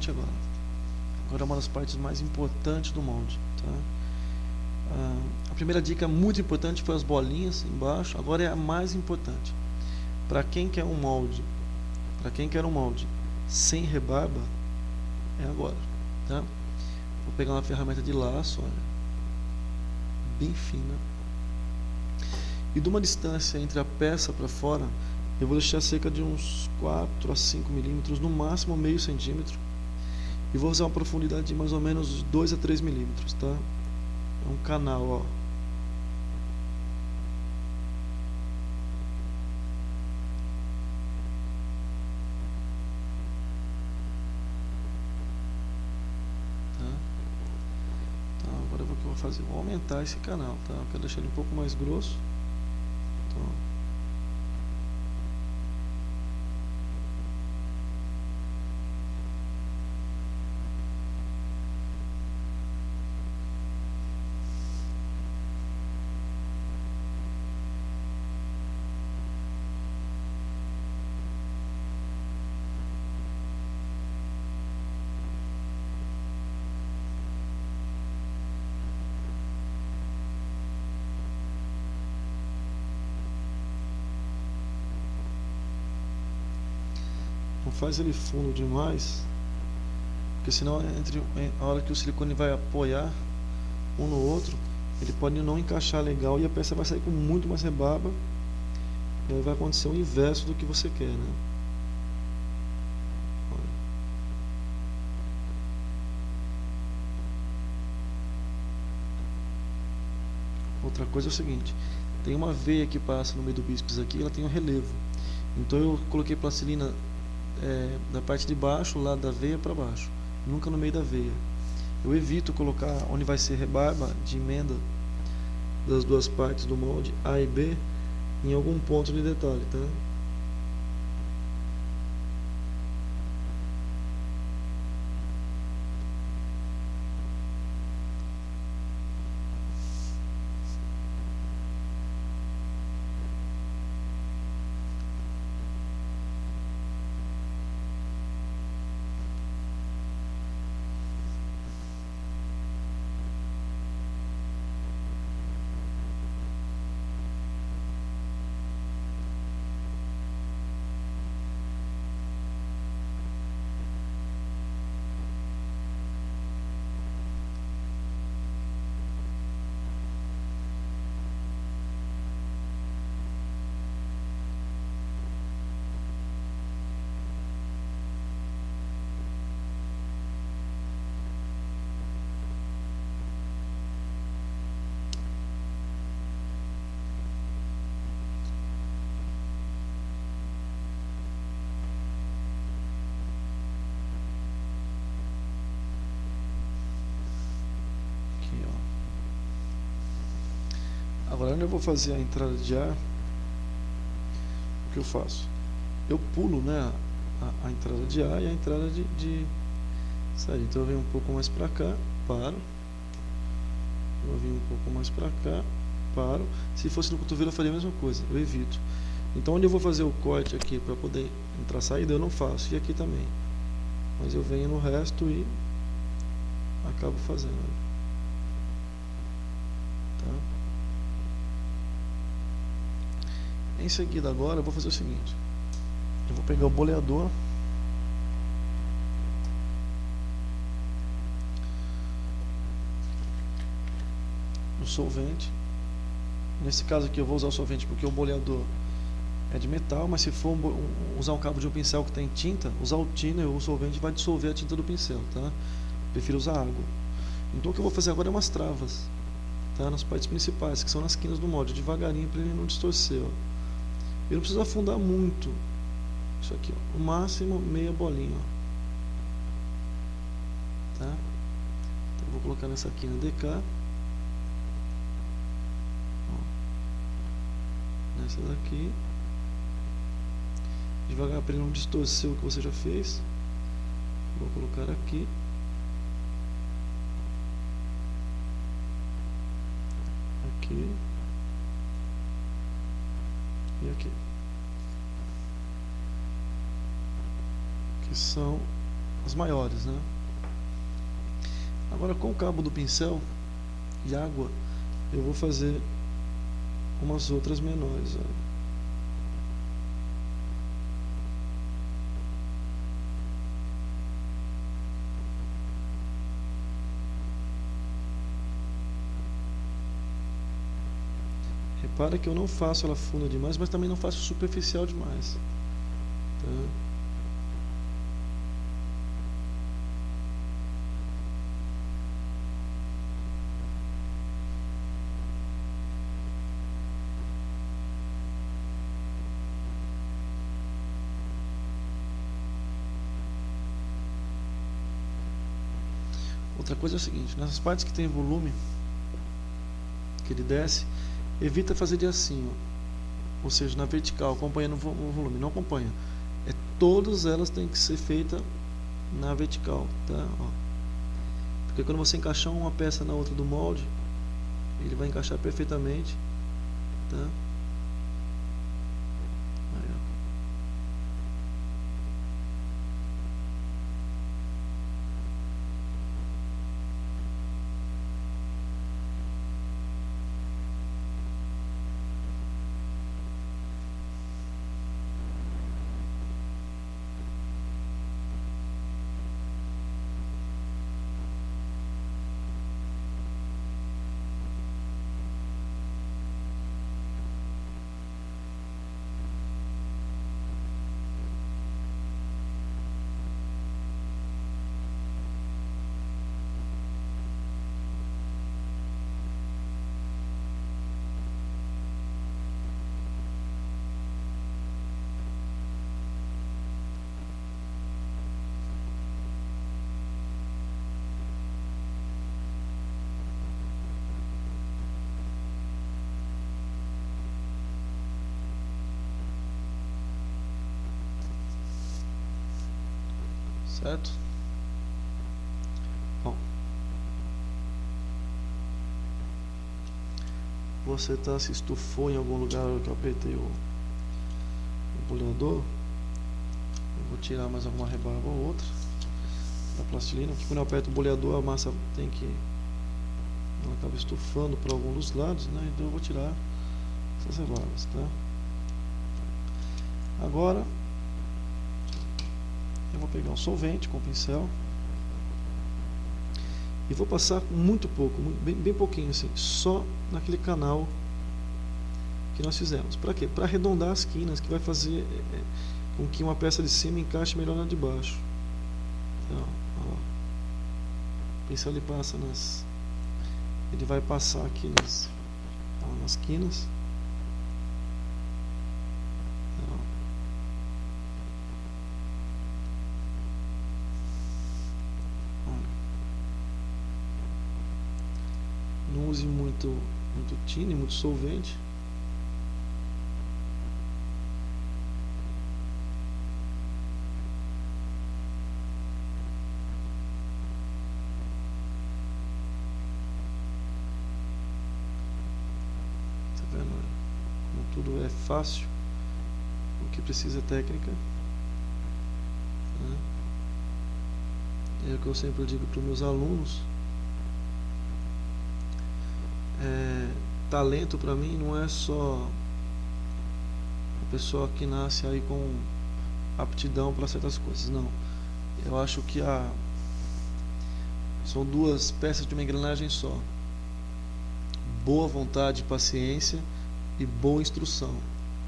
parte agora. Agora é uma das partes mais importantes do molde, tá? A primeira dica muito importante foi as bolinhas embaixo. Agora é a mais importante. Para quem quer um molde, sem rebarba, é agora, tá? Vou pegar uma ferramenta de laço, olha, bem fina, e de uma distância entre a peça para fora, eu vou deixar cerca de uns 4 a 5 milímetros, no máximo meio centímetro, e vou usar uma profundidade de mais ou menos 2 a 3 milímetros, tá? É um canal, ó. Agora o que eu vou fazer? Vou aumentar esse canal, tá? Eu quero deixar ele um pouco mais grosso. Então, não faz ele fundo demais, porque senão entre a hora que o silicone vai apoiar um no outro, ele pode não encaixar legal e a peça vai sair com muito mais rebarba, e aí vai acontecer o inverso do que você quer, né? Olha. Outra coisa é o seguinte, tem uma veia que passa no meio do bíceps aqui, ela tem um relevo, então eu coloquei plastilina da parte de baixo, lá da veia para baixo, nunca no meio da veia. Eu evito colocar onde vai ser rebarba de emenda das duas partes do molde A e B em algum ponto de detalhe, tá? Agora, quando eu vou fazer a entrada de ar, o que eu faço? Eu pulo, né, a entrada de ar e a entrada de saída. Então eu venho um pouco mais para cá, paro. Eu venho um pouco mais para cá, paro. Se fosse no cotovelo eu faria a mesma coisa, eu evito. Então onde eu vou fazer o corte aqui para poder entrar a saída, eu não faço. E aqui também. Mas eu venho no resto e acabo fazendo. Tá? Em seguida agora eu vou fazer o seguinte. Eu vou pegar o boleador. O solvente. Nesse caso aqui eu vou usar o solvente porque o boleador é de metal, mas se for usar um cabo de um pincel que tem tinta, usar o thinner ou o solvente vai dissolver a tinta do pincel, tá? Prefiro usar água. Então o que eu vou fazer agora é umas travas, tá? Nas partes principais, que são nas quinas do molde, devagarinho para ele não distorcer, ó. Ele não precisa afundar muito. Isso aqui, ó. O máximo meia bolinha, ó. Tá? Então eu vou colocar nessa quina DK. Nessa daqui, devagar para ele não distorcer o que você já fez. Vou colocar aqui, aqui e aqui, que são as maiores, né? Agora, com o cabo do pincel e água, eu vou fazer umas outras menores, ó. Repara que eu não faço ela funda demais, mas também não faço superficial demais, tá? Outra coisa é o seguinte, nessas partes que tem volume, que ele desce, evita fazer de assim, ó. Ou seja, na vertical, acompanhando o volume, não acompanha. Todas elas têm que ser feitas na vertical, tá? Ó. Porque quando você encaixar uma peça na outra do molde, ele vai encaixar perfeitamente, tá? Aí, ó. Certo? Bom, você se estufou em algum lugar que eu apertei o boleador. Eu vou tirar mais alguma rebarba ou outra da plastilina, porque quando eu aperto o boleador a massa ela acaba estufando para algum dos lados, né? Então eu vou tirar essas rebarbas, tá? Agora eu vou pegar um solvente com o pincel e vou passar muito pouco, bem pouquinho assim, só naquele canal que nós fizemos. Para quê? Para arredondar as quinas, que vai fazer com que uma peça de cima encaixe melhor na de baixo. Então, ó, o pincel ele passa ele vai passar aqui nas quinas. Não use muito tine, muito solvente. Tá vendo? Como tudo é fácil, o que precisa é técnica. É o que eu sempre digo para os meus alunos. Talento para mim não é só a pessoa que nasce aí com aptidão para certas coisas, não. Eu acho que são duas peças de uma engrenagem só: boa vontade, paciência e boa instrução.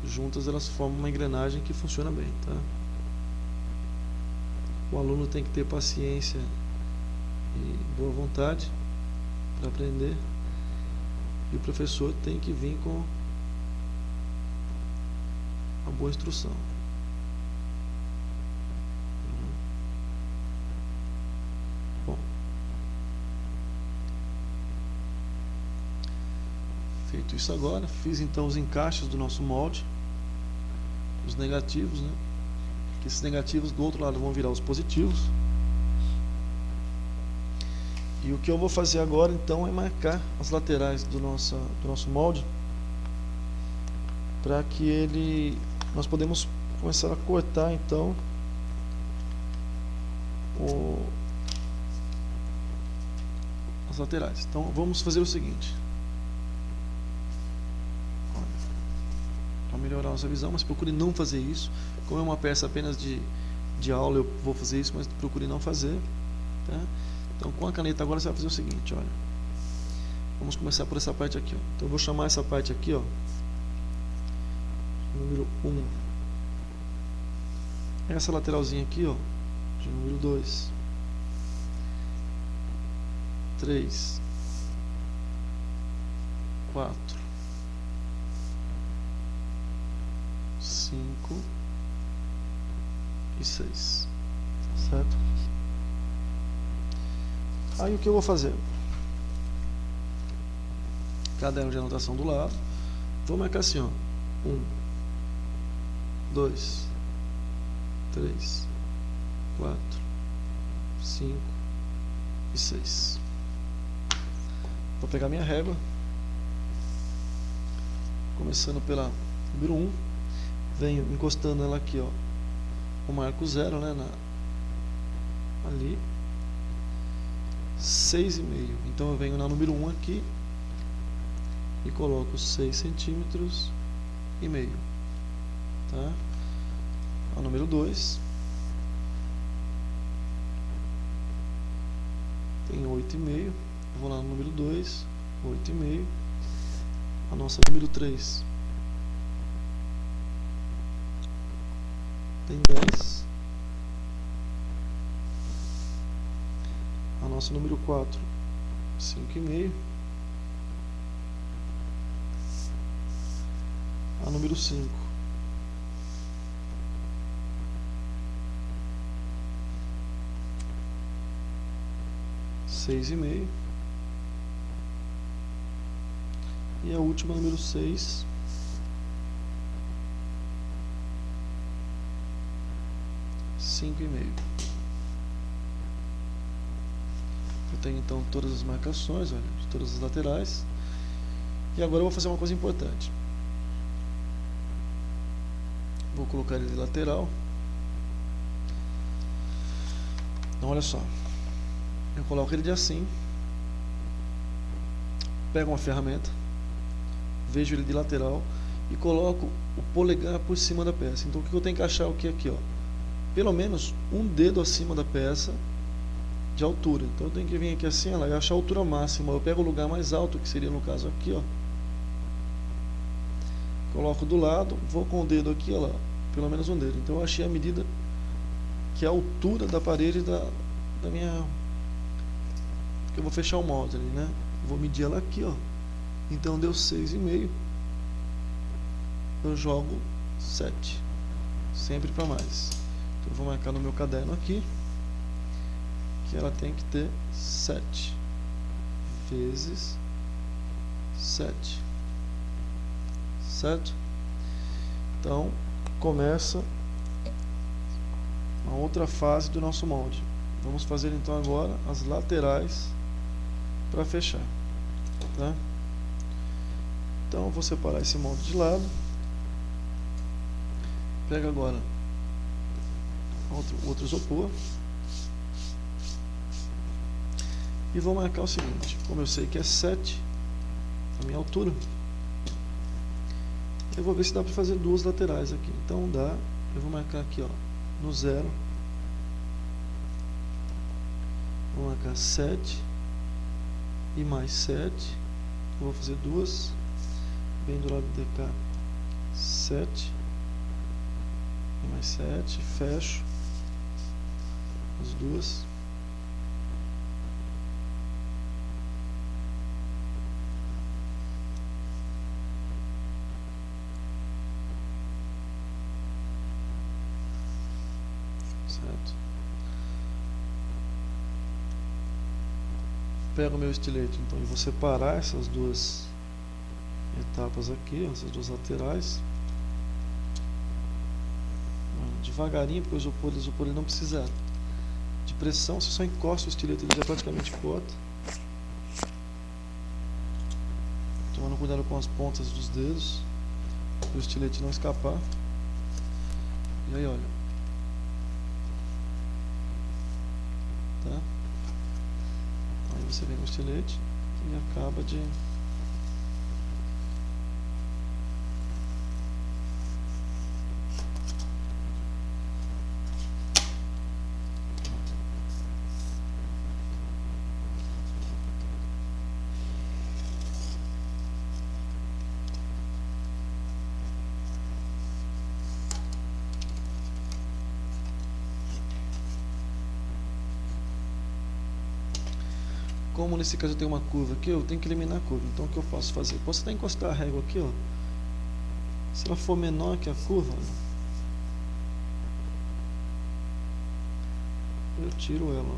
Juntas elas formam uma engrenagem que funciona bem, tá? O aluno tem que ter paciência e boa vontade para aprender. E o professor tem que vir com a boa instrução. Bom, feito isso agora, fiz então os encaixes do nosso molde, os negativos, né? Que esses negativos do outro lado vão virar os positivos. E o que eu vou fazer agora então é marcar as laterais do nosso molde, para que nós podemos começar a cortar então as laterais. Então vamos fazer o seguinte, para melhorar a nossa visão, mas procure não fazer isso. Como é uma peça apenas de aula, eu vou fazer isso, mas procure não fazer, tá? Então com a caneta agora você vai fazer o seguinte, olha, vamos começar por essa parte aqui, ó. Então eu vou chamar essa parte aqui, ó, número 1, essa lateralzinha aqui, ó, de número 2, 3, 4, 5 e 6, certo? Aí o que eu vou fazer? Caderno de anotação do lado, vou marcar assim, ó, 1, 2, 3, 4, 5 e 6. Vou pegar minha régua, começando pela número 1, venho encostando ela aqui, ó, o marco 0, né, ali, 6,5. Então eu venho na número 1 aqui e coloco 6 centímetros e meio, tá? A número 2 tem 8,5. Vou lá no número 2, 8,5. A nossa número 3 tem 10. A nossa número 4, 5,5. A número 5, 6,5. E a última, número 6, 5,5. Eu tenho então todas as marcações, olha, de todas as laterais. E agora eu vou fazer uma coisa importante. Vou colocar ele de lateral. Então olha só, eu coloco ele de assim, pego uma ferramenta, vejo ele de lateral e coloco o polegar por cima da peça. Então o que eu tenho que achar o que aqui, ó, pelo menos um dedo acima da peça de altura. Então eu tenho que vir aqui assim, ó, e achar a altura máxima. Eu pego o lugar mais alto, que seria no caso aqui, ó, coloco do lado, vou com o dedo aqui, ó lá, pelo menos um dedo. Então eu achei a medida que é a altura da parede da minha, que eu vou fechar o molde ali, né? Vou medir ela aqui, ó. Então deu 6,5. Eu jogo 7, sempre para mais. Então eu vou marcar no meu caderno aqui que ela tem que ter 7 vezes 7, certo? Então começa uma outra fase do nosso molde. Vamos fazer então agora as laterais para fechar, tá? Então eu vou separar esse molde de lado. Pega agora outro isopor e vou marcar o seguinte: como eu sei que é 7 a minha altura, eu vou ver se dá para fazer duas laterais aqui. Então dá. Eu vou marcar aqui, ó, no 0, vou marcar 7 e mais 7. Eu vou fazer duas, bem do lado de cá, 7 e mais 7, fecho as duas. Certo? Pego o meu estilete então e vou separar essas duas etapas aqui, essas duas laterais, devagarinho, porque o isopor ele não precisa de pressão, você só encosta o estilete, ele já praticamente corta. Tomando cuidado com as pontas dos dedos, para o estilete não escapar. E aí olha, você vem com o estilete e acaba de como nesse caso eu tenho uma curva aqui, eu tenho que eliminar a curva. Então o que eu posso fazer? Eu posso até encostar a régua aqui, ó. Se ela for menor que a curva, eu tiro ela.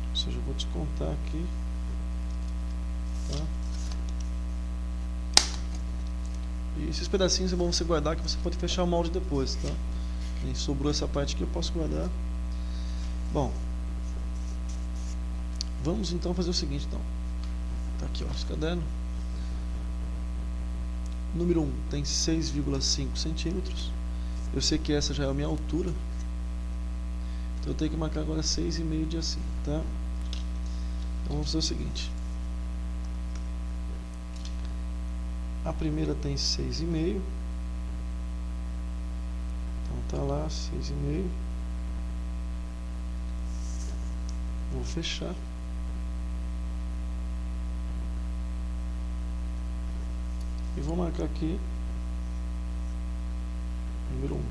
Ou seja, eu vou descontar aqui, tá? E esses pedacinhos é bom você guardar, que você pode fechar o molde depois, tá? E sobrou essa parte aqui, eu posso guardar. Bom, vamos então fazer o seguinte, então. Tá aqui, ó, esse caderno. Número 1 tem 6,5 centímetros. Eu sei que essa já é a minha altura. Então eu tenho que marcar agora 6,5 de assim, tá? Então vamos fazer o seguinte. A primeira tem 6,5. Então tá lá, 6,5. Vou fechar. E vou marcar aqui número 1.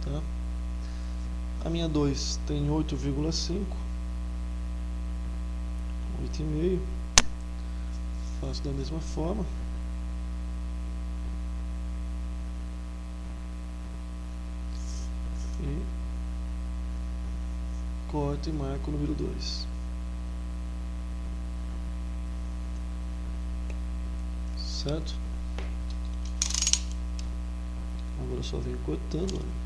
Tá? A minha 2 tem 8,5. 8,5. Faço da mesma forma. E corto e marco o número 2. Certo? Agora eu só venho cortando, olha.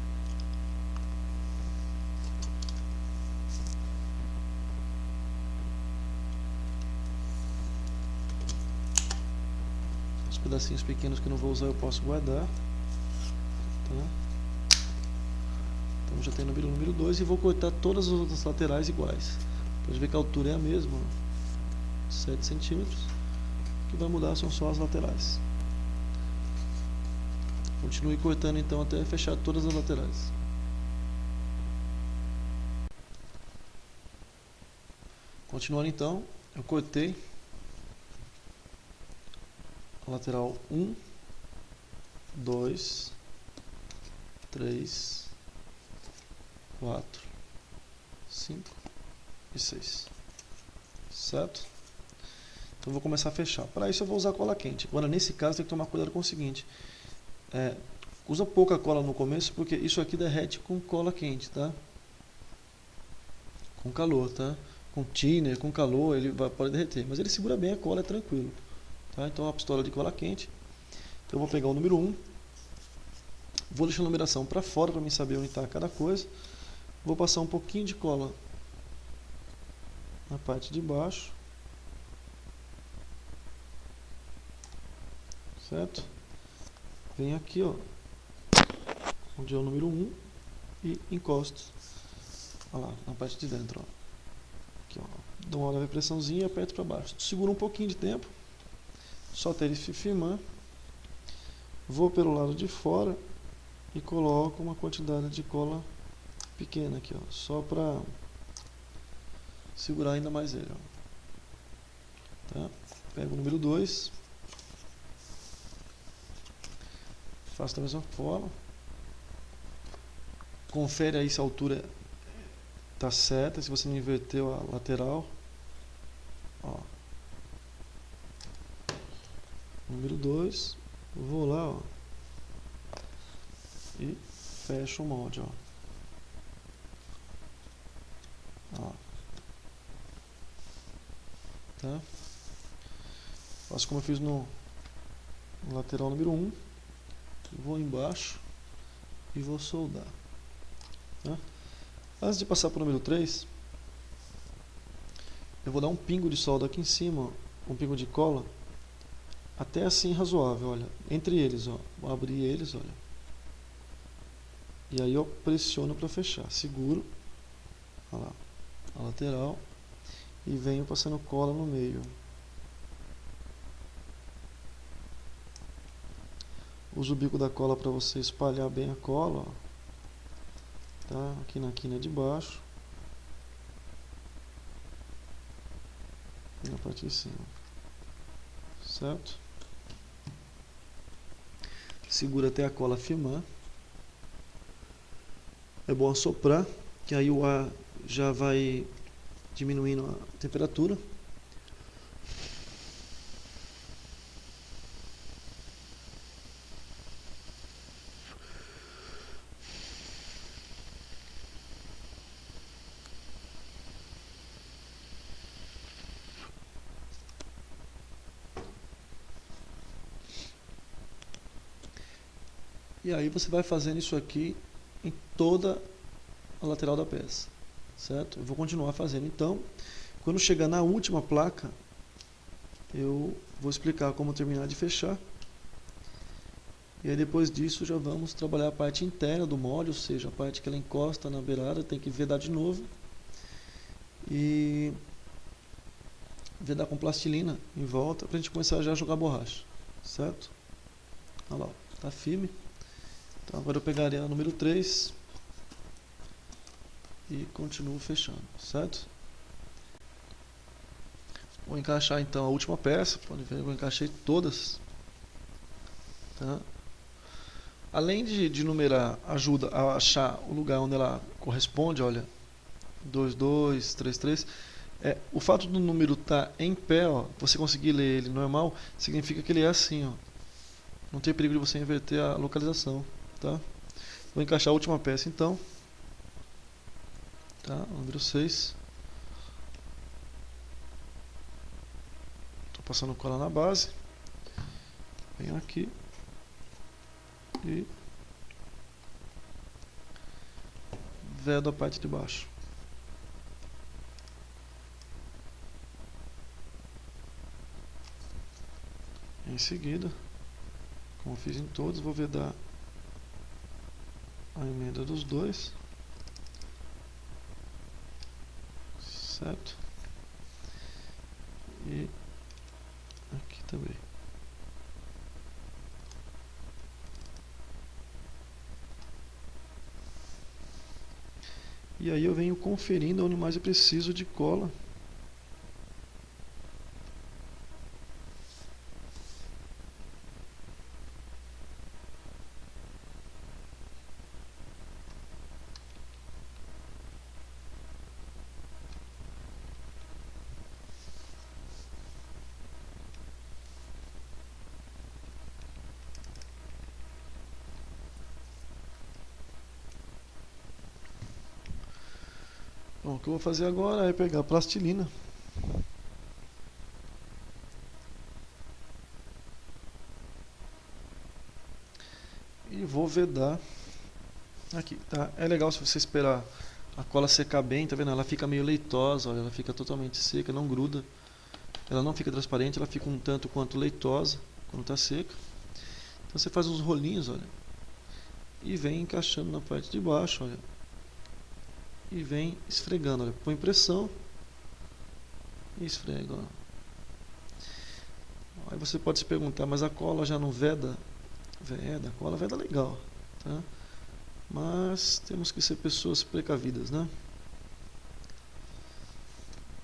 Os pedacinhos pequenos que eu não vou usar eu posso guardar, tá? Então já tem o número 2 e vou cortar todas as outras laterais iguais. Pode ver que a altura é a mesma, 7 centímetros. O que vai mudar são só as laterais. Continue cortando então até fechar todas as laterais. Continuando então, eu cortei a lateral 1, 2, 3, 4, 5 e 6. Certo? Então vou começar a fechar. Para isso eu vou usar cola quente. Agora nesse caso tem que tomar cuidado com o seguinte. Usa pouca cola no começo, porque isso aqui derrete com cola quente, tá? Com calor, tá? Com thinner, com calor, ele pode derreter. Mas ele segura bem a cola, é tranquilo. Tá? Então a pistola de cola quente. Então eu vou pegar o número 1. Vou deixar a numeração para fora para mim saber onde está cada coisa. Vou passar um pouquinho de cola na parte de baixo. Certo? Venho aqui, ó, onde é o número 1 e encosto, ó lá, na parte de dentro, ó. Aqui, ó. Dou uma leve pressãozinha e aperto para baixo. Seguro um pouquinho de tempo, só até ele se firmar. Vou pelo lado de fora e coloco uma quantidade de cola pequena aqui, ó, só para segurar ainda mais ele, ó. Tá? Pego o número 2. Faço da mesma forma. Confere aí se a altura está certa, se você não inverteu a lateral. Ó. Número 2. Vou lá, ó, e fecho o molde, ó. Ó. Tá? Faço como eu fiz no lateral número 1. Vou embaixo e vou soldar. Tá? Antes de passar para o número 3, eu vou dar um pingo de solda aqui em cima, ó, um pingo de cola, até assim razoável, olha, entre eles, ó, vou abrir eles, olha, e aí eu pressiono para fechar, seguro Olha lá, a lateral, e venho passando cola no meio. Uso o bico da cola para você espalhar bem a cola, ó, tá? Aqui na quina de baixo e na parte de cima, certo? Segura até a cola firmar. É bom assoprar, que aí o ar já vai diminuindo a temperatura. E aí você vai fazendo isso aqui em toda a lateral da peça, certo? Eu vou continuar fazendo. Então, quando chegar na última placa, eu vou explicar como terminar de fechar. E aí depois disso já vamos trabalhar a parte interna do molde, ou seja, a parte que ela encosta na beirada, tem que vedar de novo. E vedar com plastilina em volta para a gente começar já a jogar borracha, certo? Olha lá, tá firme. Então agora eu pegaria a número 3 e continuo fechando, certo? Vou encaixar então a última peça, pode ver, eu encaixei todas, tá? Além de numerar, ajuda a achar o lugar onde ela corresponde, olha, 2, 2, 3, 3. O fato do número estar em pé, ó, você conseguir ler ele normal, significa que ele é assim, ó. Não tem perigo de você inverter a localização, tá? Vou encaixar a última peça então, tá? Número 6. Estou passando cola na base. Venho aqui e vedo a parte de baixo. Em seguida, como fiz em todos, vou vedar a emenda dos dois, certo? E aqui também. E aí eu venho conferindo onde mais eu preciso de cola. Bom, o que eu vou fazer agora é pegar a plastilina e vou vedar aqui, tá? É legal se você esperar a cola secar bem, tá vendo? Ela fica meio leitosa, olha, ela fica totalmente seca, não gruda. Ela não fica transparente, ela fica um tanto quanto leitosa quando está seca. Então você faz uns rolinhos, olha, e vem encaixando na parte de baixo, olha, e vem esfregando, olha, põe pressão e esfrega, ó. Aí você pode se perguntar, mas a cola já não veda? Veda, a cola veda legal, tá? Mas temos que ser pessoas precavidas, né?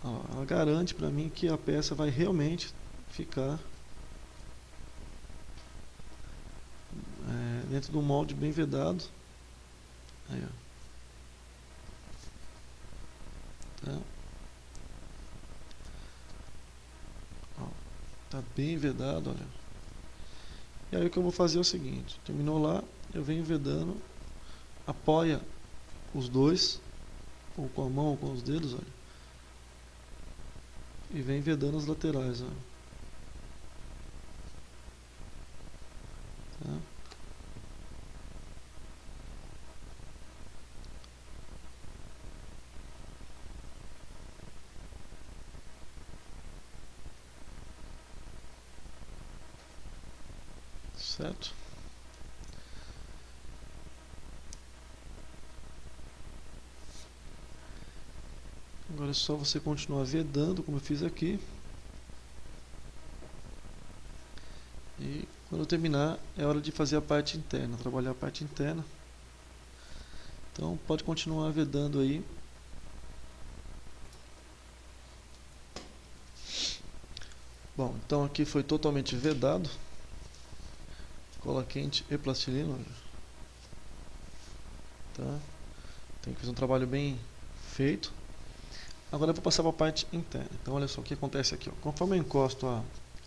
Ó, ela garante para mim que a peça vai realmente ficar dentro do molde bem vedado. Aí, ó. Tá? Ó, tá bem vedado, olha. E aí o que eu vou fazer é o seguinte, terminou lá, eu venho vedando, apoia os dois, ou com a mão ou com os dedos, olha, e vem vedando as laterais, olha. Tá? Certo? Agora é só você continuar vedando, como eu fiz aqui. E quando eu terminar, é hora de fazer a parte interna, trabalhar a parte interna. Então pode continuar vedando aí. Bom, então aqui foi totalmente vedado. Cola quente e plastilina. Tá? Tem que fazer um trabalho bem feito. Agora eu vou passar para a parte interna. Então olha só o que acontece aqui. Ó. Conforme eu encosto a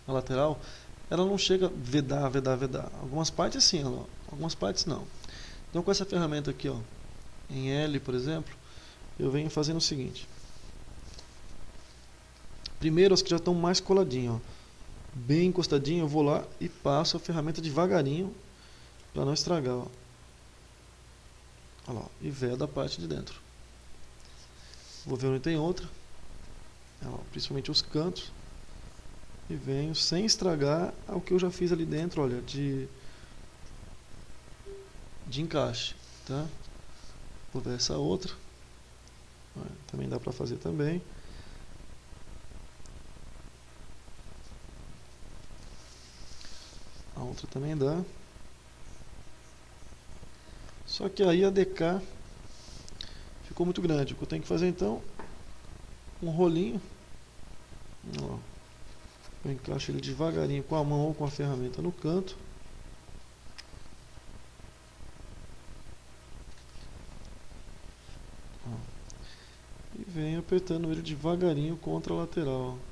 lateral, ela não chega a vedar. Algumas partes sim, algumas partes não. Então com essa ferramenta aqui, ó, em L, por exemplo, eu venho fazendo o seguinte. Primeiro as que já estão mais coladinho, ó, bem encostadinho, eu vou lá e passo a ferramenta devagarinho para não estragar, ó. Olha lá, e veda a parte de dentro. Vou ver onde tem outra, ó, principalmente os cantos, e venho sem estragar o que eu já fiz ali dentro, olha, de encaixe, tá? Vou ver essa outra, também dá para fazer também. A outra também dá. Só que aí a DK ficou muito grande. O que eu tenho que fazer então, um rolinho, ó, eu encaixo ele devagarinho com a mão ou com a ferramenta no canto. Ó, e venho apertando ele devagarinho contra a lateral. Ó.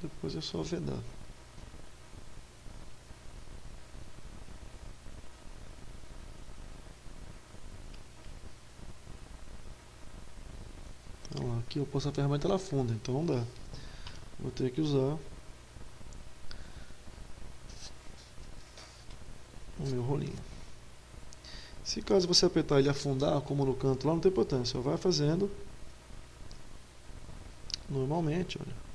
Depois é só vedar. Aqui eu posso a ferramenta, ela afunda, então não dá. Vou ter que usar o meu rolinho. Se caso você apertar ele afundar, como no canto lá, não tem importância. Vai fazendo normalmente, olha.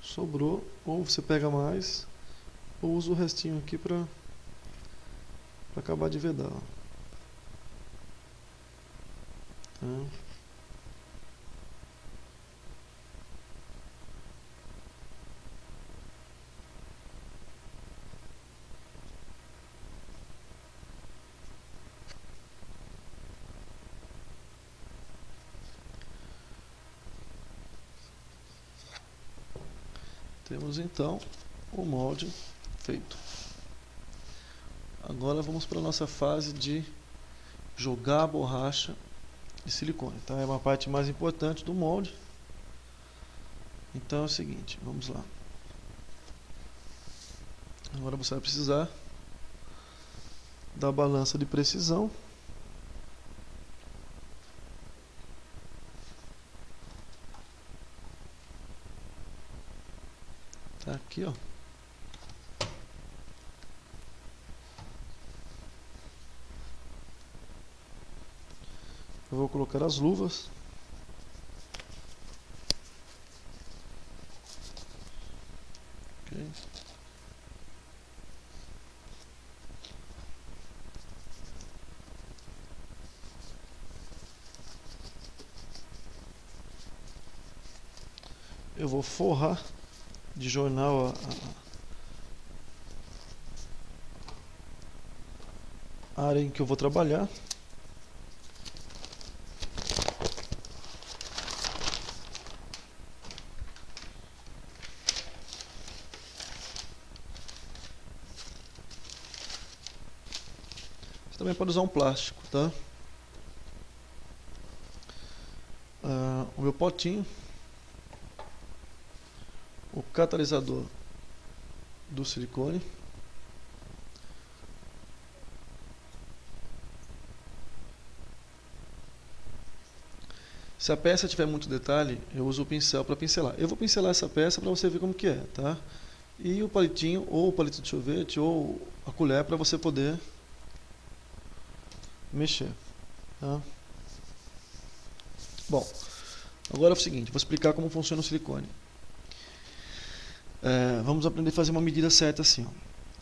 Sobrou, ou você pega mais, ou usa o restinho aqui para acabar de vedar. Tá? Temos então o molde feito. Agora vamos para a nossa fase de jogar a borracha de silicone. Tá? É uma parte mais importante do molde. Então é o seguinte, vamos lá. Agora você vai precisar da balança de precisão. Tá aqui, ó. Eu vou colocar as luvas. Okay. Eu vou forrar de jornal a área em que eu vou trabalhar. Você também pode usar um plástico, tá? O meu potinho, o catalisador do silicone. Se a peça tiver muito detalhe, eu uso o pincel para pincelar. Eu vou pincelar essa peça para você ver como que é, tá? E o palitinho, ou o palito de sorvete, ou a colher para você poder mexer, tá? Bom, agora é o seguinte, vou explicar como funciona o silicone. Vamos aprender a fazer uma medida certa assim,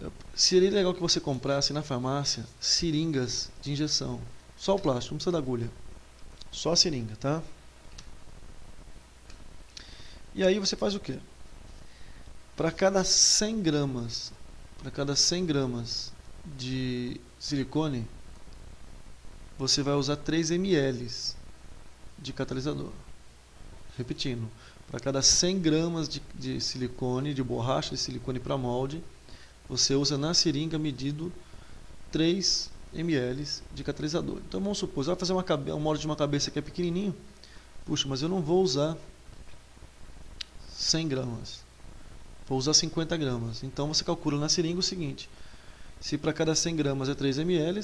ó. Seria legal que você comprasse na farmácia seringas de injeção. Só o plástico, não precisa da agulha. Só a seringa, tá? E aí você faz o quê? Para cada 100 gramas de silicone, você vai usar 3 ml de catalisador. Repetindo, para cada 100 gramas de silicone, de borracha de silicone para molde, você usa na seringa medido 3 ml de catalisador. Então vamos supor, você vai fazer um molde de uma cabeça que é pequenininho. Puxa, mas eu não vou usar 100 gramas. Vou usar 50 gramas. Então você calcula na seringa o seguinte: se para cada 100 gramas é 3 ml,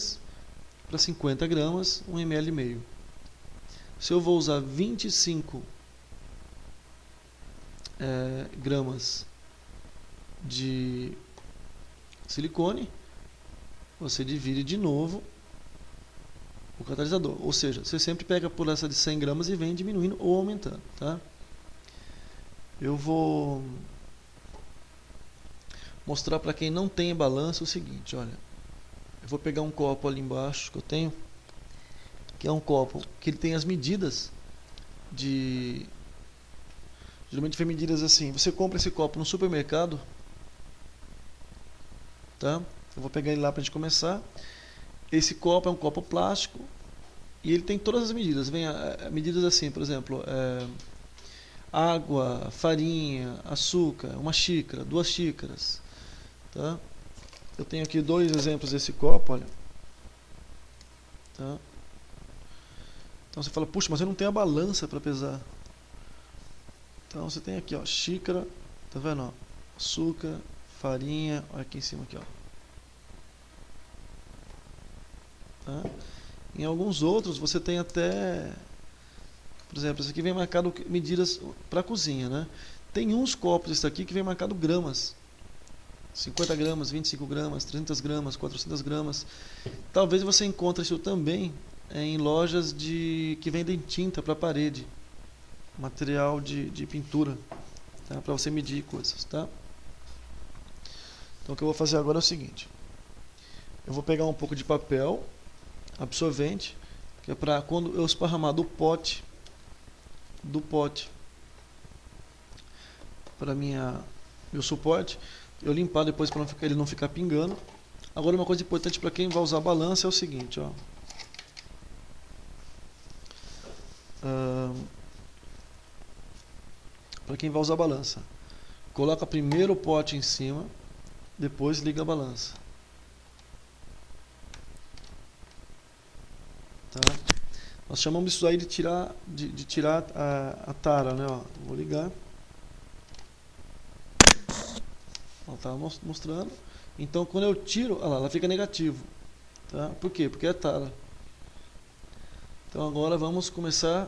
para 50 gramas, 1 ml e meio. Se eu vou usar 25 gramas de silicone, você divide de novo o catalisador. Ou seja, você sempre pega por essa de 100 gramas e vem diminuindo ou aumentando, tá? Eu vou mostrar para quem não tem balança o seguinte, olha. Eu vou pegar um copo ali embaixo que eu tenho, que é um copo que ele tem as medidas de... Geralmente vem medidas assim. Você compra esse copo no supermercado, tá? Eu vou pegar ele lá pra gente começar. Esse copo é um copo plástico e ele tem todas as medidas. Vem medidas assim, por exemplo, água, farinha, açúcar, uma xícara, 2 xícaras, tá? Eu tenho aqui 2 exemplos desse copo, olha. Tá? Então você fala, puxa, mas eu não tenho a balança para pesar. Então você tem aqui, ó, xícara, tá vendo, ó, açúcar, farinha, olha aqui em cima aqui, ó. Tá? Em alguns outros você tem até, por exemplo, esse aqui vem marcado medidas para cozinha, né? Tem uns copos esse aqui que vem marcado gramas. 50 gramas, 25 gramas, 300 gramas, 400 gramas. Talvez você encontre isso também em lojas que vendem tinta para parede, material de pintura, tá? Para você medir coisas, tá? Então o que eu vou fazer agora é o seguinte: eu vou pegar um pouco de papel absorvente, que é para quando eu esparramar do pote para meu suporte, eu limpar depois para ele não ficar pingando. Agora uma coisa importante para quem vai usar a balança é o seguinte, ó. Para quem vai usar a balança, coloca primeiro o pote em cima, depois liga a balança, tá? Nós chamamos isso aí de tirar a tara, né? Ó, vou ligar. Ela está mostrando. Então quando eu tiro, olha lá, ela fica negativo, tá? Por quê? Porque é tara. Então agora vamos começar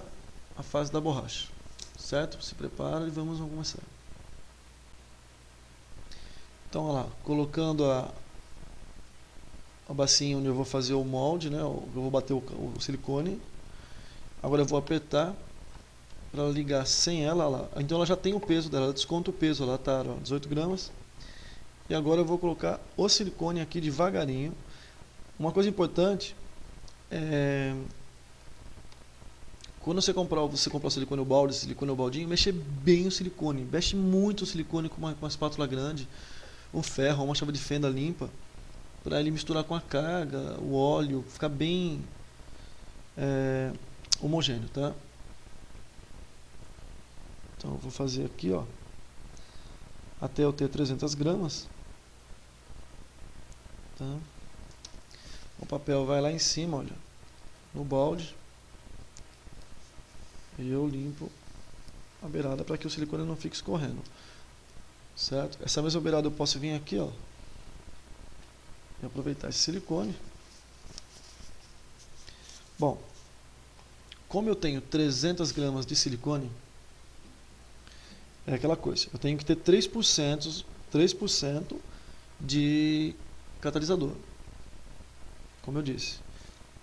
a fase da borracha, certo? Se prepara e vamos começar. Então olha lá, colocando a bacinha onde eu vou fazer o molde, né? Eu vou bater o silicone. Agora eu vou apertar para ligar sem ela, olha lá. Então ela já tem o peso dela, ela desconta o peso, ela tá, ó, 18 gramas. E agora eu vou colocar o silicone aqui devagarinho. Uma coisa importante é, quando você comprar o silicone ou balde, silicone ou baldinho, mexer bem o silicone. Mexe muito o silicone com uma espátula grande, um ferro, uma chave de fenda limpa, para ele misturar com a carga, o óleo, ficar bem homogêneo, tá? Então eu vou fazer aqui, ó, até eu ter 300 gramas. Tá? O papel vai lá em cima, olha, no balde. E eu limpo a beirada para que o silicone não fique escorrendo, certo? Essa mesma beirada eu posso vir aqui, ó, e aproveitar esse silicone. Bom, como eu tenho 300 gramas de silicone, é aquela coisa, eu tenho que ter 3% de catalisador, como eu disse,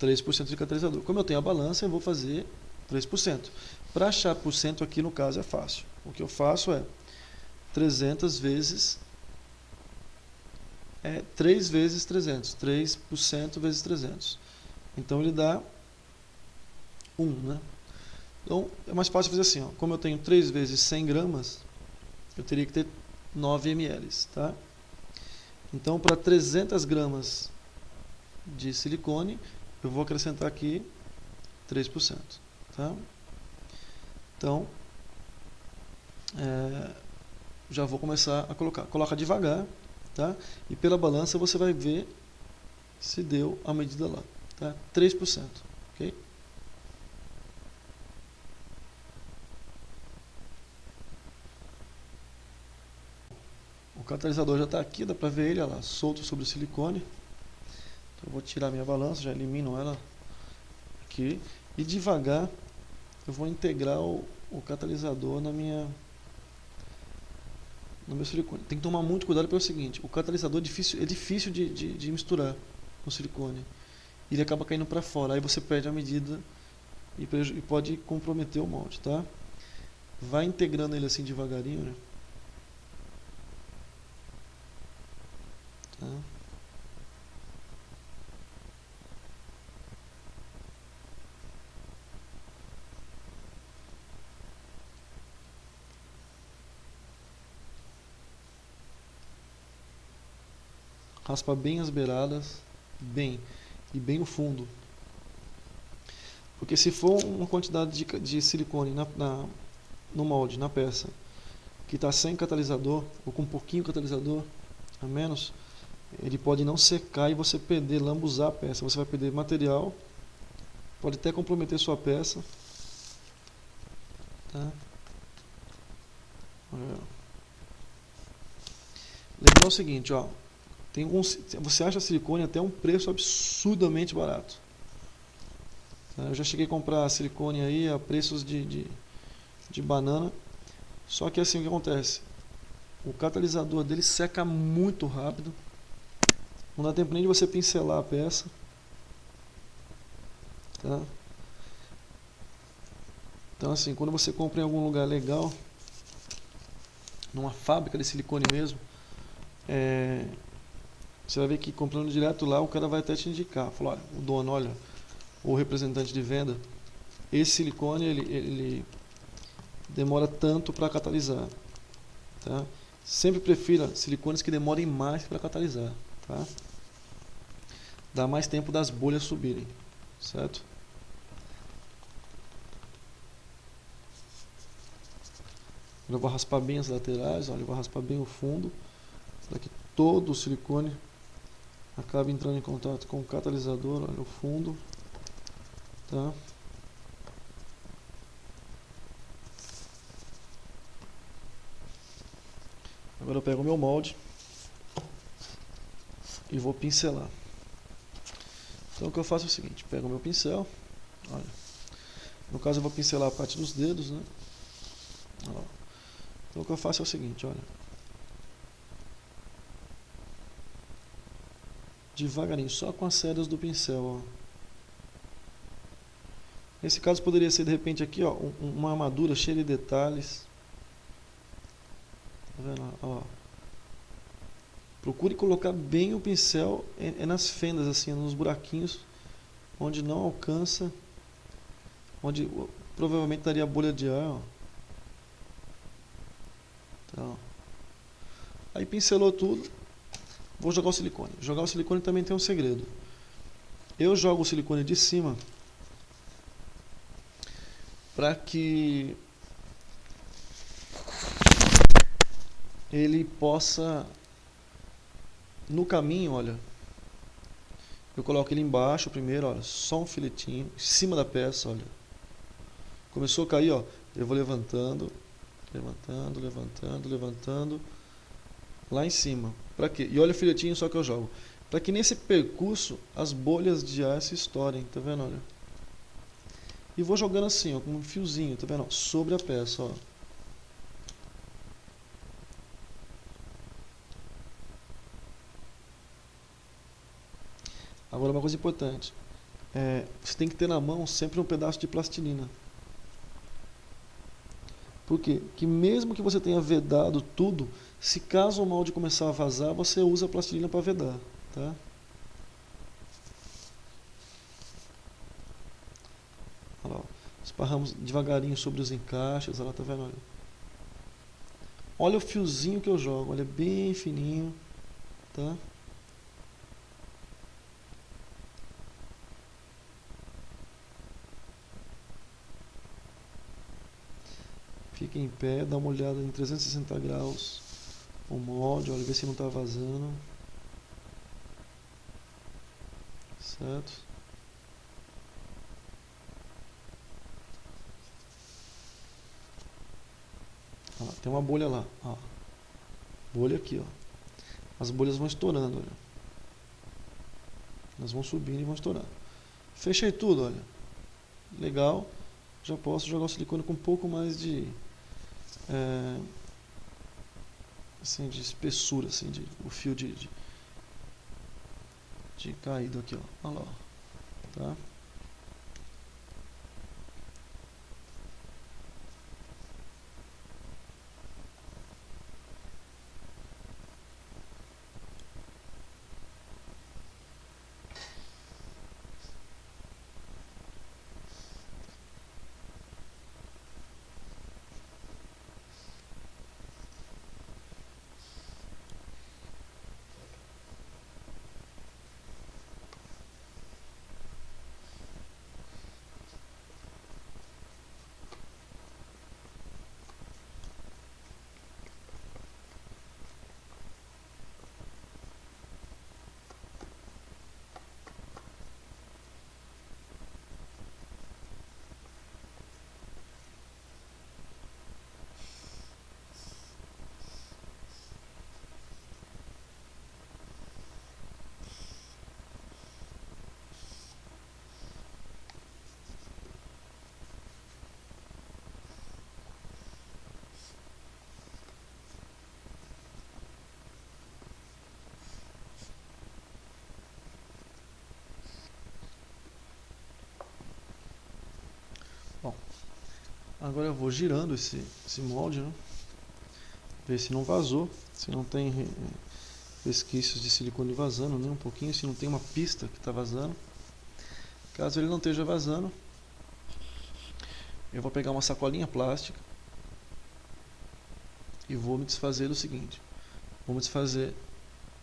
3% de catalisador. Como eu tenho a balança, eu vou fazer 3%. Para achar por cento aqui no caso é fácil. O que eu faço é 300 vezes é 3 vezes 300, 3% vezes 300. Então ele dá 1, né? Então é mais fácil fazer assim, ó. Como eu tenho 3 vezes 100 gramas, eu teria que ter 9 ml, tá? Então para 300 gramas de silicone, eu vou acrescentar aqui 3%, tá? Então, já vou começar a colocar. Coloca devagar, tá? E pela balança você vai ver se deu a medida lá, tá? 3%, ok? O catalisador já está aqui, dá para ver ele, ó lá, solto sobre o silicone. Então eu vou tirar minha balança, já elimino ela aqui. E devagar eu vou integrar o catalisador no meu silicone. Tem que tomar muito cuidado pelo seguinte, o catalisador é difícil de misturar com silicone. Ele acaba caindo para fora, aí você perde a medida e pode comprometer o molde, tá? Vai integrando ele assim devagarinho, né? Tá? Raspa bem as beiradas, e bem no fundo. Porque se for uma quantidade de silicone no molde, na peça, que está sem catalisador, ou com um pouquinho catalisador a menos, ele pode não secar e você perder, lambuzar a peça. Você vai perder material, pode até comprometer sua peça. Tá? Lembrar o seguinte, ó, você acha silicone até um preço absurdamente barato. Tá? Eu já cheguei a comprar silicone aí a preços de banana. Só que assim, o que acontece? O catalisador dele seca muito rápido. Não dá tempo nem de você pincelar a peça. Tá? Então assim, quando você compra em algum lugar legal, numa fábrica de silicone mesmo, você vai ver que comprando direto lá, o cara vai até te indicar. Falar, olha, o dono, olha, ou o representante de venda, esse silicone ele demora tanto para catalisar. Tá? Sempre prefira silicones que demorem mais para catalisar. Tá? Dá mais tempo das bolhas subirem. Certo? Eu vou raspar bem as laterais, olha, eu vou raspar bem o fundo, para que todo o silicone acabe entrando em contato com o catalisador, olha o fundo. Tá? Agora eu pego o meu molde e vou pincelar. Então o que eu faço é o seguinte, pego o meu pincel, olha, no caso eu vou pincelar a parte dos dedos, né? Ó. Então o que eu faço é o seguinte, olha, devagarinho, só com as cerdas do pincel, ó. Nesse caso poderia ser de repente aqui, ó, uma armadura cheia de detalhes. Tá vendo? Ó. Procure colocar bem o pincel nas fendas, assim, nos buraquinhos, onde não alcança, onde provavelmente daria bolha de ar. Ó. Então, aí pincelou tudo, vou jogar o silicone. Jogar o silicone também tem um segredo. Eu jogo o silicone de cima para que ele possa, no caminho, olha, eu coloco ele embaixo primeiro, olha, só um filetinho, em cima da peça, olha. Começou a cair, ó, eu vou levantando, levantando, levantando, levantando, lá em cima. Para quê? E olha o filetinho só que eu jogo. Para que nesse percurso as bolhas de ar se estourem, tá vendo, olha? E vou jogando assim, ó, com um fiozinho, tá vendo? Sobre a peça, ó. Agora uma coisa importante, você tem que ter na mão sempre um pedaço de plastilina. Por quê? Que mesmo que você tenha vedado tudo, se caso o molde começar a vazar, você usa a plastilina para vedar, tá? Olha lá, ó. Esparramos devagarinho sobre os encaixes, olha lá, tá vendo? Olha o fiozinho que eu jogo, olha, bem fininho, tá? Fica em pé, dá uma olhada em 360 graus o molde, olha, vê se não está vazando. Certo? Olha lá, tem uma bolha lá, ó. Bolha aqui, ó. As bolhas vão estourando, olha. Elas vão subindo e vão estourando. Fechei tudo, olha. Legal. Já posso jogar o silicone com um pouco mais de assim, de espessura, assim, o fio de caído aqui, ó. Olha lá, ó. Tá? Bom, agora eu vou girando esse molde, né? Ver se não vazou, se não tem resquícios de silicone vazando, né? Um pouquinho, se não tem uma pista que está vazando. Caso ele não esteja vazando, eu vou pegar uma sacolinha plástica e vou me desfazer do seguinte. Vou me desfazer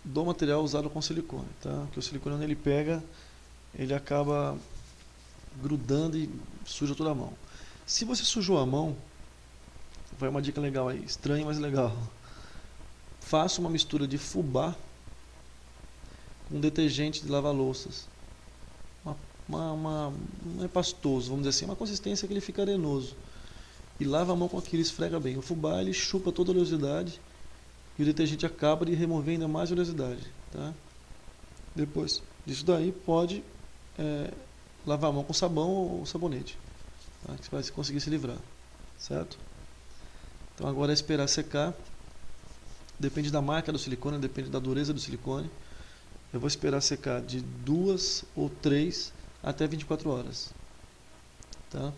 do material usado com silicone, tá? Que o silicone, quando ele pega, ele acaba grudando e suja toda a mão. Se você sujou a mão, vai uma dica legal aí, estranha, mas legal. Faça uma mistura de fubá com detergente de lavar louças. Não é pastoso, vamos dizer assim, uma consistência que ele fica arenoso. E lava a mão com aquilo, esfrega bem. O fubá ele chupa toda a oleosidade e o detergente acaba de remover ainda mais oleosidade, tá? Depois disso daí pode lavar a mão com sabão ou sabonete, tá? Que você vai conseguir se livrar, certo? Então agora é esperar secar. Depende da marca do silicone, depende da dureza do silicone. Eu vou esperar secar de 2 ou 3 até 24 horas, tá?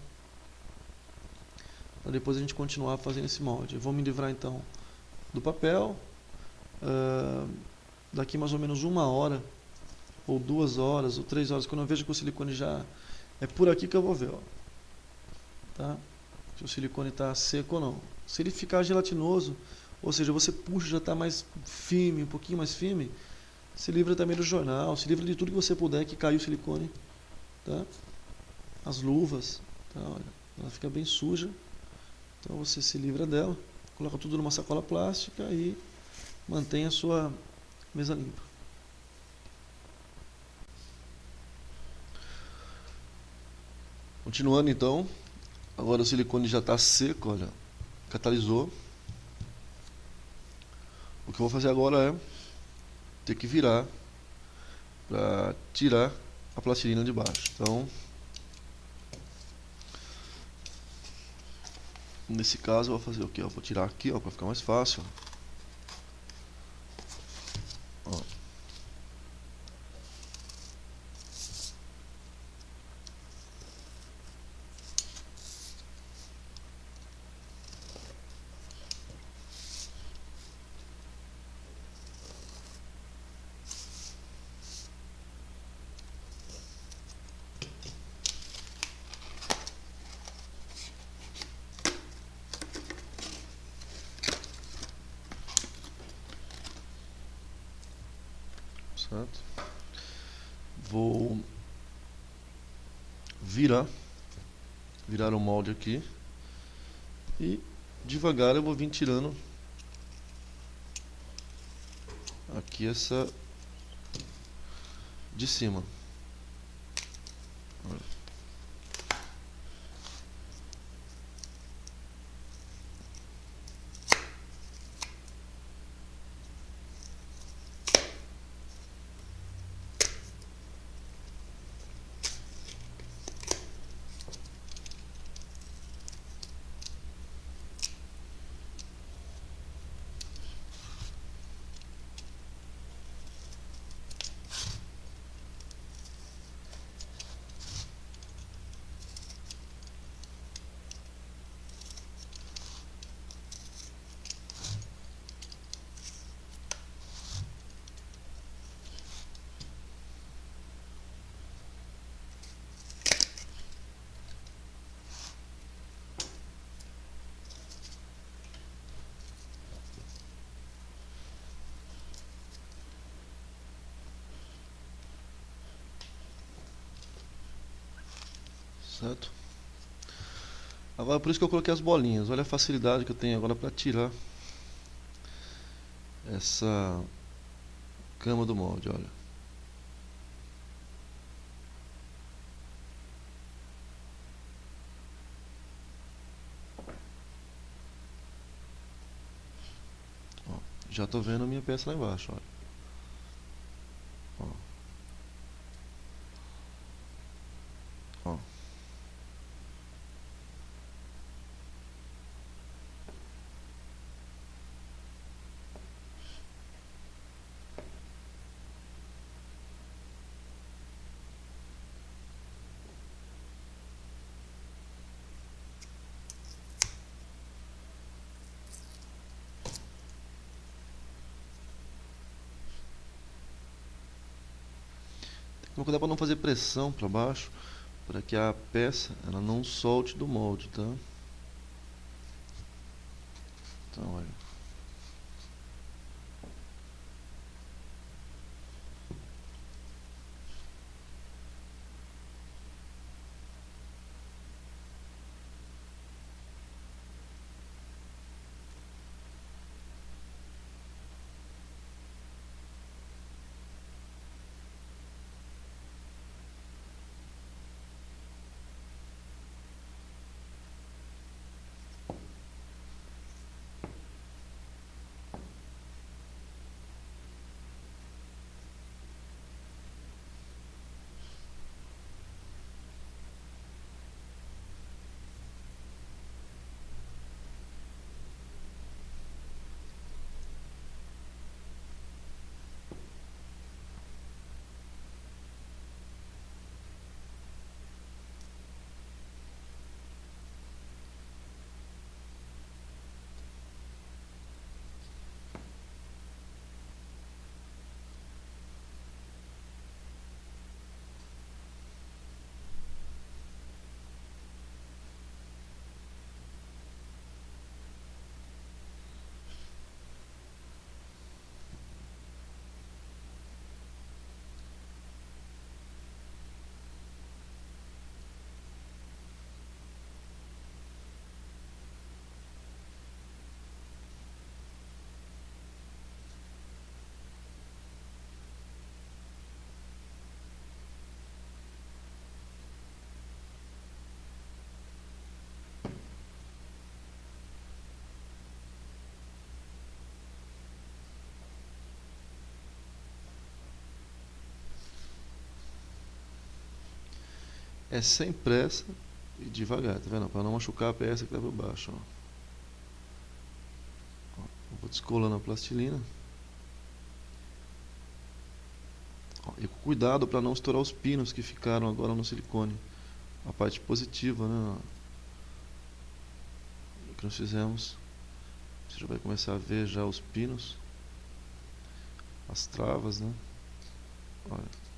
Para depois a gente continuar fazendo esse molde. Eu vou me livrar então do papel. Daqui mais ou menos 1 hora, ou 2 horas, ou 3 horas, quando eu vejo que o silicone já é por aqui que eu vou ver, ó, tá? Se o silicone está seco ou não. Se ele ficar gelatinoso, ou seja, você puxa, já está mais firme, um pouquinho mais firme, se livra também do jornal, se livra de tudo que você puder que caiu o silicone, tá? As luvas, tá? Olha, ela fica bem suja, então você se livra dela, coloca tudo numa sacola plástica e mantém a sua mesa limpa. Continuando então, agora o silicone já está seco, olha, catalisou. O que eu vou fazer agora é ter que virar para tirar a plastilina de baixo. Então, nesse caso eu vou fazer o que? Eu vou tirar aqui, ó, para ficar mais fácil. Ó. certo? Vou virar o molde aqui e devagar eu vou vir tirando aqui essa de cima. Olha. Certo? Agora por isso que eu coloquei as bolinhas. Olha a facilidade que eu tenho agora para tirar essa cama do molde, olha. Ó, já tô vendo a minha peça lá embaixo, olha. Ó. Ó. Tem que cuidar para não fazer pressão para baixo, para que a peça ela não solte do molde, tá? Então, olha. É sem pressa e devagar, tá vendo? Para não machucar a peça que tá por baixo, ó. Eu vou descolando a plastilina. Ó, e com cuidado para não estourar os pinos que ficaram agora no silicone. A parte positiva, né? O que nós fizemos. Você já vai começar a ver já os pinos. As travas, né? Olha.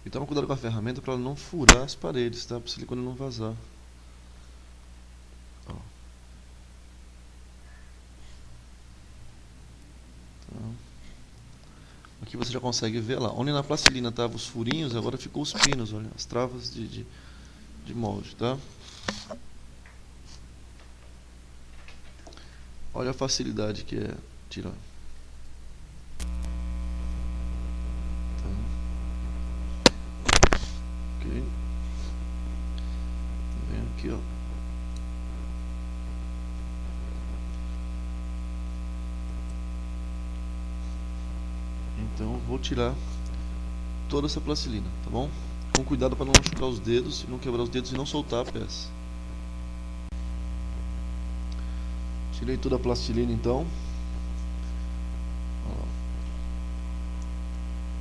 E toma cuidado com a ferramenta para ela não furar as paredes, tá? Para o silicone não vazar. Ó. Tá. Aqui você já consegue ver lá. Onde na plastilina estavam os furinhos, agora ficou os pinos, olha, as travas de molde, tá? Olha a facilidade que é tirar. Tá. Ok. Vem aqui, ó. Então vou tirar toda essa plastilina, tá bom? Com cuidado para não machucar os dedos, não quebrar os dedos e não soltar a peça. Tirei toda a plastilina então. Ó.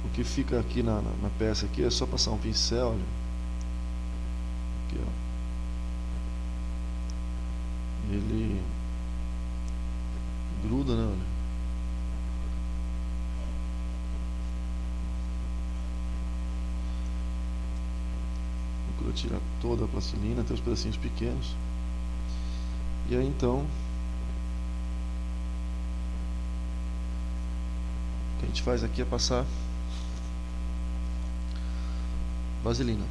O que fica aqui na peça aqui é só passar um pincel, olha. Aqui, ó. Ele gruda, né, olha. Procura tirar toda a plastilina, até os pedacinhos pequenos. E aí então o que a gente faz aqui é passar vaselina,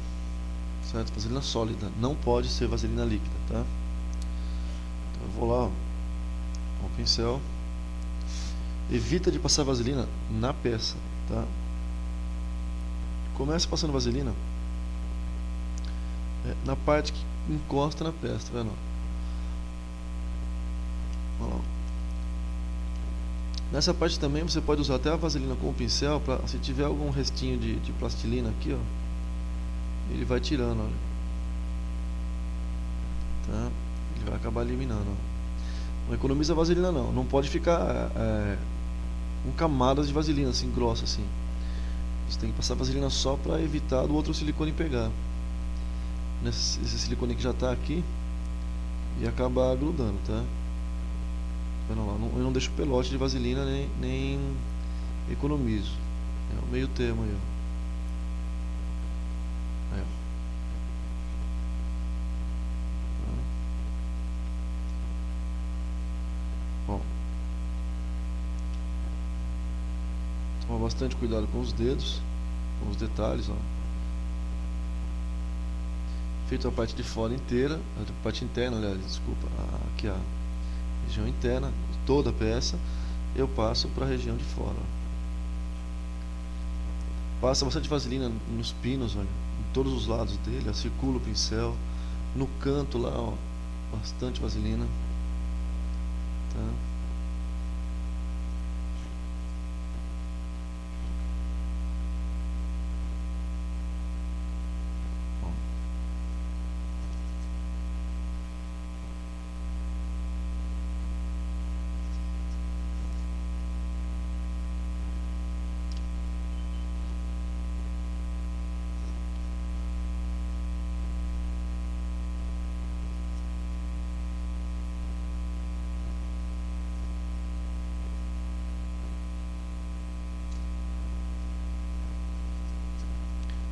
certo? Vaselina sólida, não pode ser vaselina líquida, tá? Então eu vou lá, ó, com o pincel. Evita de passar vaselina na peça, tá? Começa passando vaselina na parte que encosta na peça, tá vendo? Olha lá. Nessa parte também você pode usar até a vaselina com o pincel, pra, se tiver algum restinho de plastilina aqui, ó, ele vai tirando, olha. Tá? Ele vai acabar eliminando, ó. Não economiza vaselina não, não pode ficar com camadas de vaselina assim, grossa assim. Você tem que passar vaselina só para evitar do outro silicone pegar. Esse silicone que já está aqui e acabar grudando, tá? Vendo lá, eu não deixo pelote de vaselina nem economizo. É o meio termo aí, ó. Aí, ó. Bom, toma bastante cuidado com os dedos, com os detalhes, ó. Feito a parte de fora inteira, a parte interna, aliás, desculpa, aqui a região interna, toda a peça, eu passo para a região de fora. Passa bastante vaselina nos pinos, olha, em todos os lados dele, circula o pincel, no canto lá, ó, bastante vaselina, tá?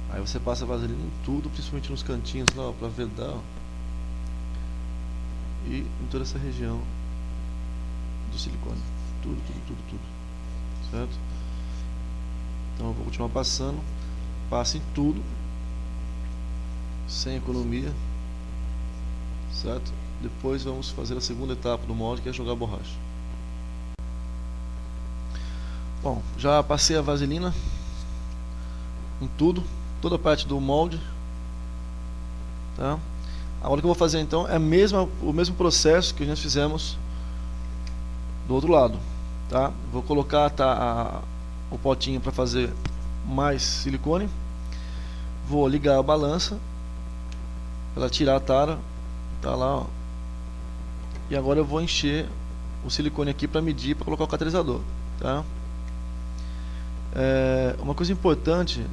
Aí você passa vaselina em tudo, principalmente nos cantinhos lá, para vedar, ó. E em toda essa região do silicone, tudo, certo? Então eu vou continuar passando, passa em tudo, sem economia, certo? Depois vamos fazer a segunda etapa do molde, que é jogar a borracha. Bom, já passei a vaselina em tudo, toda a parte do molde, tá? Agora o que eu vou fazer então é o mesmo processo que nós fizemos do outro lado, tá? Vou colocar o potinho para fazer mais silicone, vou ligar a balança para tirar a tara, tá lá, ó. E agora eu vou encher o silicone aqui para medir, para colocar o catalisador, tá? Uma coisa importante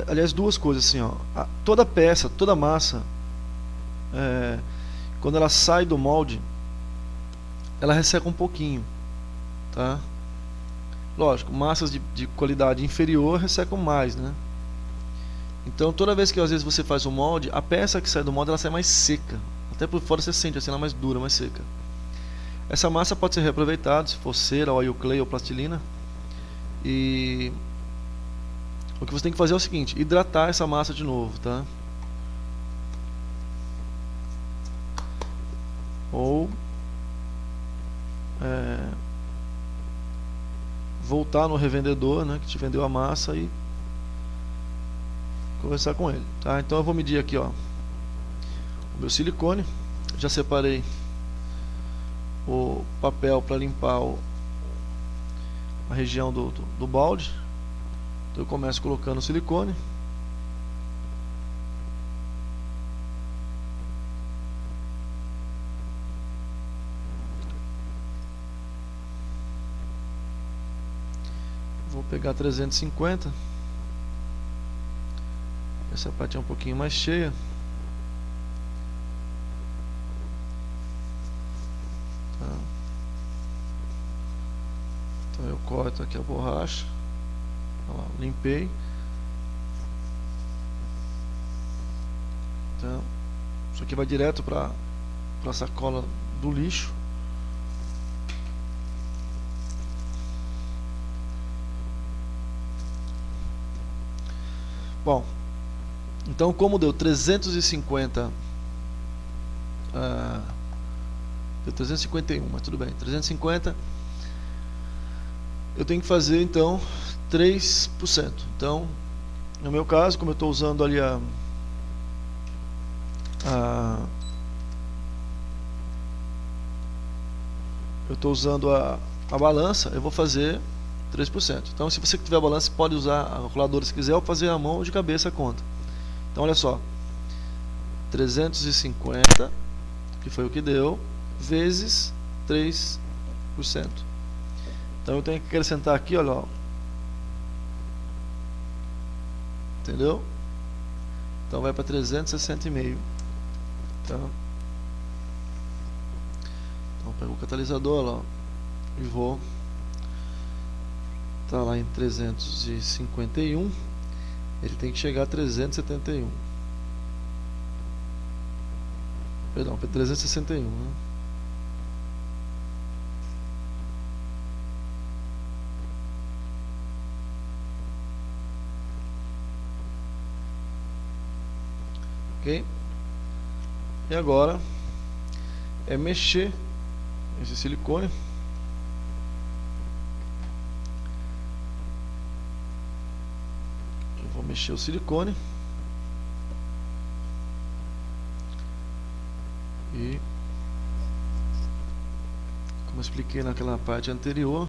aliás, duas coisas assim, ó. Toda peça, toda massa, quando ela sai do molde, ela resseca um pouquinho, tá? Lógico, massas de qualidade inferior ressecam mais, né? Então toda vez que às vezes você faz o molde, a peça que sai do molde ela sai mais seca. Até por fora você sente assim, ela mais dura, mais seca. Essa massa pode ser reaproveitada, se for cera, oil clay ou plastilina. E o que você tem que fazer é o seguinte, hidratar essa massa de novo, tá? Ou voltar no revendedor, né, que te vendeu a massa e conversar com ele, tá? Então eu vou medir aqui, ó, o meu silicone. Já separei o papel para limpar a região do balde. Então eu começo colocando o silicone. Vou pegar 350. Essa parte é um pouquinho mais cheia. Tá. Então eu corto aqui a borracha. Ó, limpei. Então, isso aqui vai direto para a sacola do lixo. Bom, então como deu 350, deu 351, mas tudo bem, 350, eu tenho que fazer então 3%. Então, no meu caso, como eu estou usando ali eu estou usando a balança, eu vou fazer 3%. Então, se você tiver a balança, pode usar a calculadora se quiser, ou fazer a mão ou de cabeça a conta. Então, olha só, 350, que foi o que deu, vezes 3%. Então, eu tenho que acrescentar aqui, olha, ó, entendeu? Então, vai para 360,5. Então, pego o catalisador, ó, e vou, tá lá em 351, ele tem que chegar a 371. Perdão, 361, né? Ok? E agora é mexer esse silicone. Eu vou mexer o silicone e, como eu expliquei naquela parte anterior,